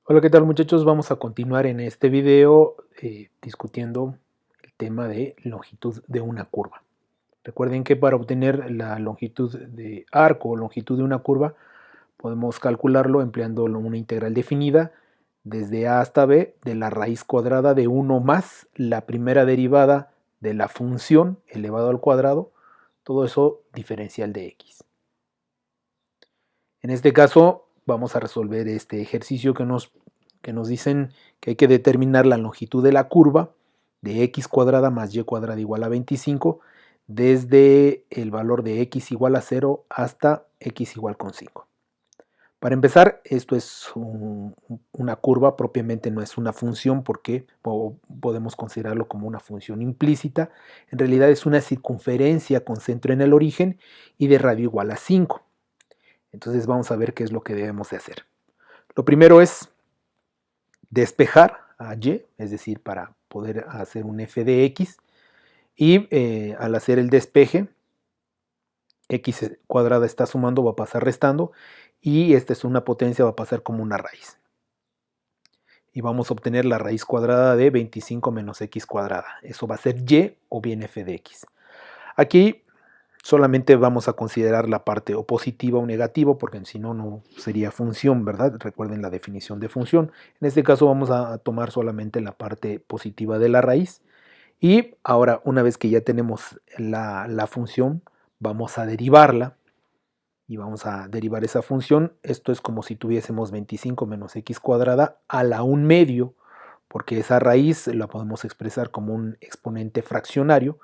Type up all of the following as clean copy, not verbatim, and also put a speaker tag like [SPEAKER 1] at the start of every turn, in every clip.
[SPEAKER 1] Hola, ¿qué tal muchachos? Vamos a continuar en este video discutiendo el tema de longitud de una curva. Recuerden que para obtener la longitud de arco o longitud de una curva podemos calcularlo empleando una integral definida desde a hasta b de la raíz cuadrada de 1 más la primera derivada de la función elevado al cuadrado, todo eso diferencial de x. En este caso vamos a resolver este ejercicio que nos dicen que hay que determinar la longitud de la curva de x cuadrada más y cuadrada igual a 25 desde el valor de x igual a 0 hasta x igual con 5. Para empezar, esto es una curva, propiamente no es una función porque podemos considerarlo como una función implícita. En realidad es una circunferencia con centro en el origen y de radio igual a 5. Entonces vamos a ver qué es lo que debemos de hacer. Lo primero es despejar a y, es decir, para poder hacer un f de x, y al hacer el despeje, x cuadrada está sumando, va a pasar restando, y esta es una potencia, va a pasar como una raíz. Y vamos a obtener la raíz cuadrada de 25 menos x cuadrada. Eso va a ser y o bien f de x. Aquí solamente vamos a considerar la parte o positiva o negativa, porque si no, no sería función, ¿verdad? Recuerden la definición de función. En este caso vamos a tomar solamente la parte positiva de la raíz. Y ahora, una vez que ya tenemos la función, vamos a derivarla. Y vamos a derivar esa función. Esto es como si tuviésemos 25 menos x cuadrada a la 1 medio, porque esa raíz la podemos expresar como un exponente fraccionario.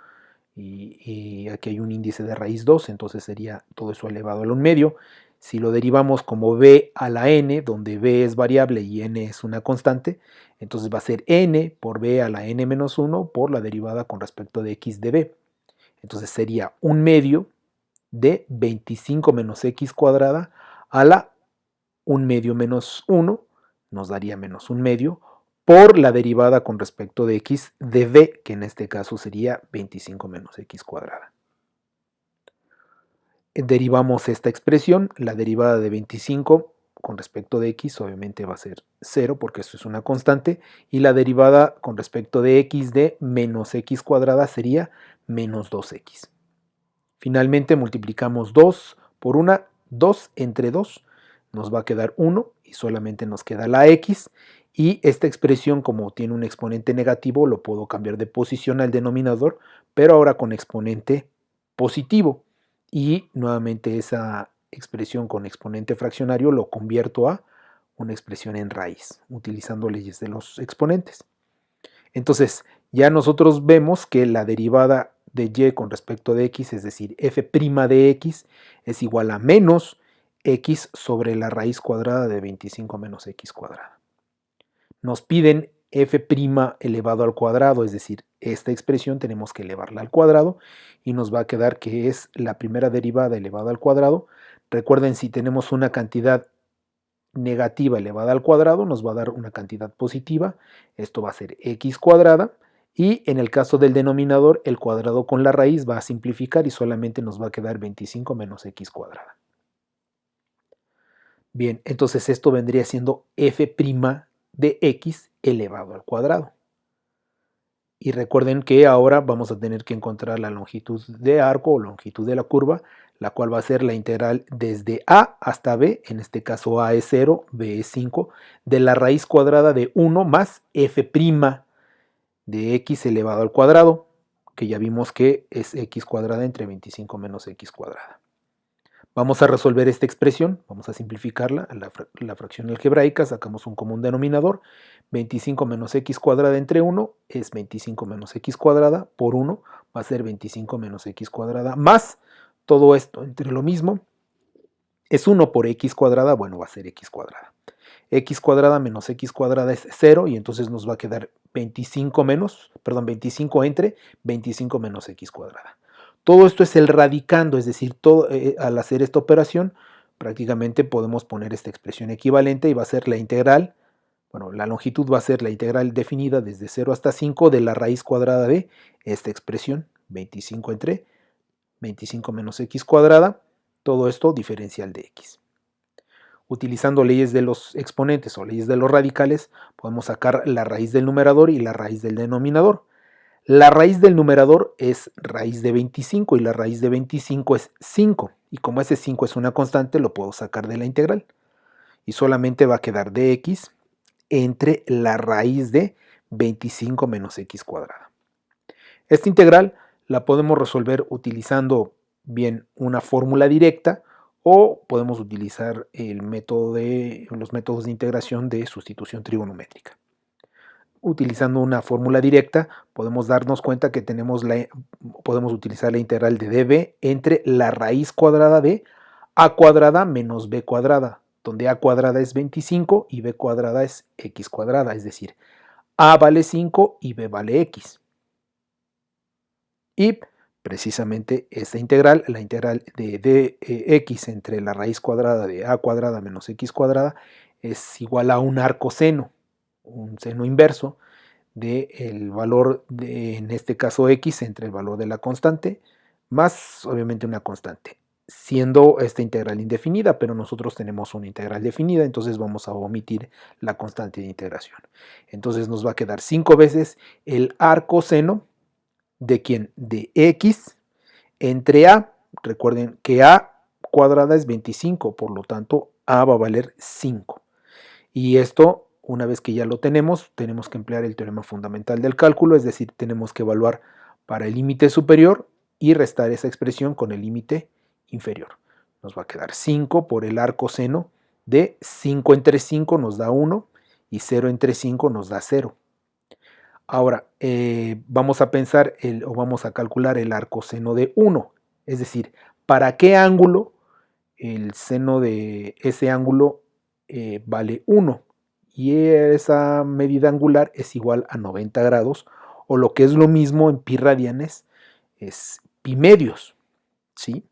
[SPEAKER 1] Y aquí hay un índice de raíz 2, entonces sería todo eso elevado al 1 medio. Si lo derivamos como b a la n, donde b es variable y n es una constante, entonces va a ser n por b a la n menos 1 por la derivada con respecto de x de b. Entonces sería 1 medio de 25 menos x cuadrada a la 1 medio menos 1, nos daría menos 1 medio, por la derivada con respecto de x de b, que en este caso sería 25 menos x cuadrada. Derivamos esta expresión, la derivada de 25 con respecto de x obviamente va a ser 0 porque esto es una constante, y la derivada con respecto de x de menos x cuadrada sería menos 2x. Finalmente multiplicamos 2 por 1, 2 entre 2, nos va a quedar 1 y solamente nos queda la x. Y esta expresión, como tiene un exponente negativo, lo puedo cambiar de posición al denominador, pero ahora con exponente positivo. Y nuevamente esa expresión con exponente fraccionario lo convierto a una expresión en raíz, utilizando leyes de los exponentes. Entonces, ya nosotros vemos que la derivada de y con respecto de x, es decir, f' de x, es igual a menos x sobre la raíz cuadrada de 25 menos x cuadrada. Nos piden f' elevado al cuadrado, es decir, esta expresión tenemos que elevarla al cuadrado y nos va a quedar que es la primera derivada elevada al cuadrado. Recuerden, si tenemos una cantidad negativa elevada al cuadrado, nos va a dar una cantidad positiva. Esto va a ser x cuadrada. Y en el caso del denominador, el cuadrado con la raíz va a simplificar y solamente nos va a quedar 25 menos x cuadrada. Bien, entonces esto vendría siendo f' de x elevado al cuadrado. Y recuerden que ahora vamos a tener que encontrar la longitud de arco o longitud de la curva, la cual va a ser la integral desde a hasta b, en este caso a es 0, b es 5, de la raíz cuadrada de 1 más f' de x elevado al cuadrado, que ya vimos que es x cuadrada entre 25 menos x cuadrada. Vamos a resolver esta expresión, vamos a simplificarla a la fracción algebraica, sacamos un común denominador, 25 menos x cuadrada entre 1 es 25 menos x cuadrada por 1, va a ser 25 menos x cuadrada más todo esto entre lo mismo, es 1 por x cuadrada, bueno, va a ser x cuadrada. X cuadrada menos x cuadrada es 0 y entonces nos va a quedar 25 entre 25 menos x cuadrada. Todo esto es el radicando, es decir, al hacer esta operación prácticamente podemos poner esta expresión equivalente y va a ser la integral, bueno, la longitud va a ser la integral definida desde 0 hasta 5 de la raíz cuadrada de esta expresión, 25 entre 25 menos x cuadrada, todo esto diferencial de x. Utilizando leyes de los exponentes o leyes de los radicales, podemos sacar la raíz del numerador y la raíz del denominador. La raíz del numerador es raíz de 25 y la raíz de 25 es 5. Y como ese 5 es una constante, lo puedo sacar de la integral. Y solamente va a quedar dx entre la raíz de 25 menos x cuadrada. Esta integral la podemos resolver utilizando bien una fórmula directa o podemos utilizar los métodos de integración de sustitución trigonométrica. Utilizando una fórmula directa, podemos darnos cuenta que podemos utilizar la integral de db entre la raíz cuadrada de a cuadrada menos b cuadrada, donde a cuadrada es 25 y b cuadrada es x cuadrada, es decir, a vale 5 y b vale x. Y precisamente esta integral, la integral de dx entre la raíz cuadrada de a cuadrada menos x cuadrada, es igual a un arcoseno, un seno inverso del valor en este caso x entre el valor de la constante más obviamente una constante, siendo esta integral indefinida, pero nosotros tenemos una integral definida, entonces vamos a omitir la constante de integración. Entonces nos va a quedar 5 veces el arcoseno de quién, de x entre a. Recuerden que a cuadrada es 25, por lo tanto a va a valer 5. Y esto, una vez que ya lo tenemos que emplear el teorema fundamental del cálculo, es decir, tenemos que evaluar para el límite superior y restar esa expresión con el límite inferior. Nos va a quedar 5 por el arcoseno de 5 entre 5 nos da 1 y 0 entre 5 nos da 0. Ahora, vamos a pensar vamos a calcular el arcoseno de 1, es decir, ¿para qué ángulo el seno de ese ángulo vale 1? Y esa medida angular es igual a 90 grados, o lo que es lo mismo en pi radianes, es pi medios, ¿sí?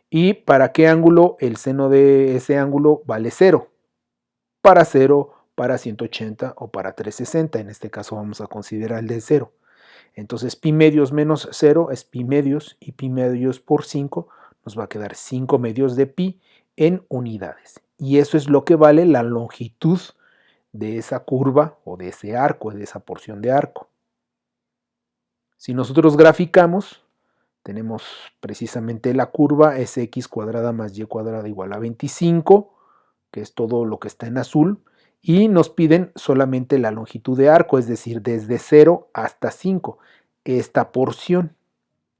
[SPEAKER 1] ¿Y para qué ángulo el seno de ese ángulo vale 0? Para 0, para 180 o para 360, en este caso vamos a considerar el de 0. Entonces pi medios menos 0 es pi medios y pi medios por 5 nos va a quedar 5 medios de pi en unidades. Y eso es lo que vale la longitud de esa curva o de ese arco, de esa porción de arco. Si nosotros graficamos, tenemos precisamente la curva es x cuadrada más y cuadrada igual a 25, que es todo lo que está en azul, y nos piden solamente la longitud de arco, es decir, desde 0 hasta 5. Esta porción,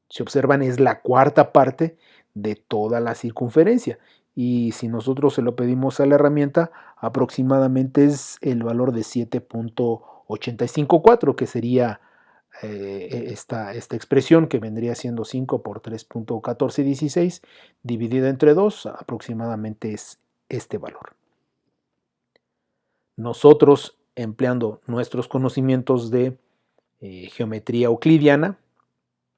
[SPEAKER 1] si observan, es la cuarta parte de toda la circunferencia. Y si nosotros se lo pedimos a la herramienta, aproximadamente es el valor de 7.854, que sería esta expresión que vendría siendo 5 por 3.1416 dividida entre 2, aproximadamente es este valor. Nosotros, empleando nuestros conocimientos de geometría euclidiana,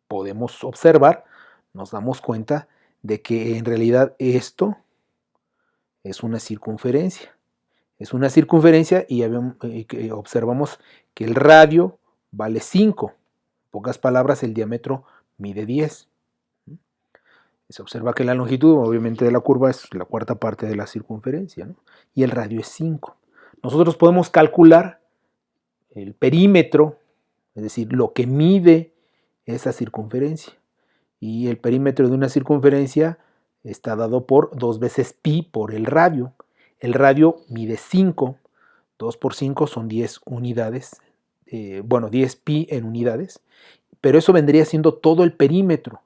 [SPEAKER 1] podemos observar, nos damos cuenta de que en realidad esto es una circunferencia. Es una circunferencia y observamos que el radio vale 5. En pocas palabras, el diámetro mide 10. Se observa que la longitud, obviamente, de la curva es la cuarta parte de la circunferencia, ¿no? Y el radio es 5. Nosotros podemos calcular el perímetro, es decir, lo que mide esa circunferencia. Y el perímetro de una circunferencia está dado por 2 veces pi por el radio. El radio mide 5, 2 por 5 son 10 unidades, 10 pi en unidades, pero eso vendría siendo todo el perímetro.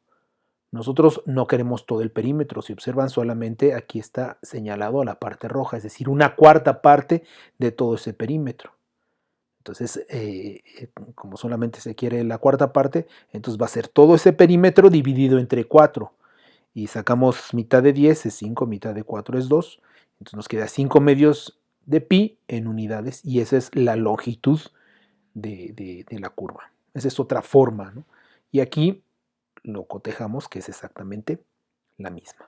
[SPEAKER 1] Nosotros no queremos todo el perímetro, si observan solamente aquí está señalado a la parte roja, es decir, una cuarta parte de todo ese perímetro. Entonces, como solamente se quiere la cuarta parte, entonces va a ser todo ese perímetro dividido entre 4. Y sacamos mitad de 10 es 5, mitad de 4 es 2. Entonces nos queda 5 medios de pi en unidades y esa es la longitud de la curva. Esa es otra forma, ¿no? Y aquí lo cotejamos que es exactamente la misma.